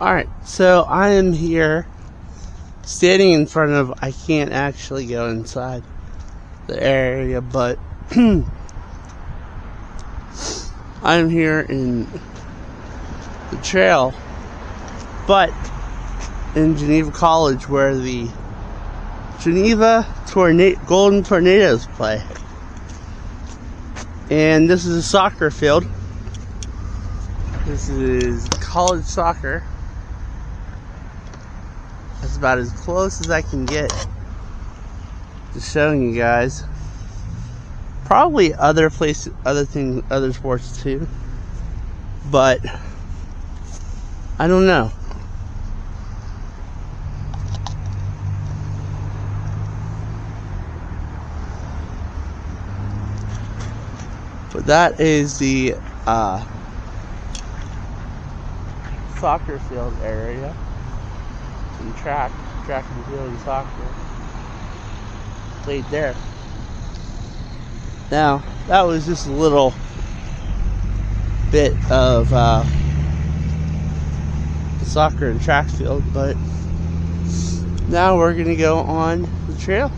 Alright, so I am here standing in front of, I can't actually go inside the area, but I'm here in the trail, but in Geneva College where the Geneva Golden Tornadoes play. And this is a soccer field. This is college soccer. That's about as close as I can get to showing you guys. Probably other places, other sports too. But I don't know. But that is the soccer field area. And track and field and soccer played there. Now, that was just a little bit of the soccer and track field, but now we're going to go on the trail.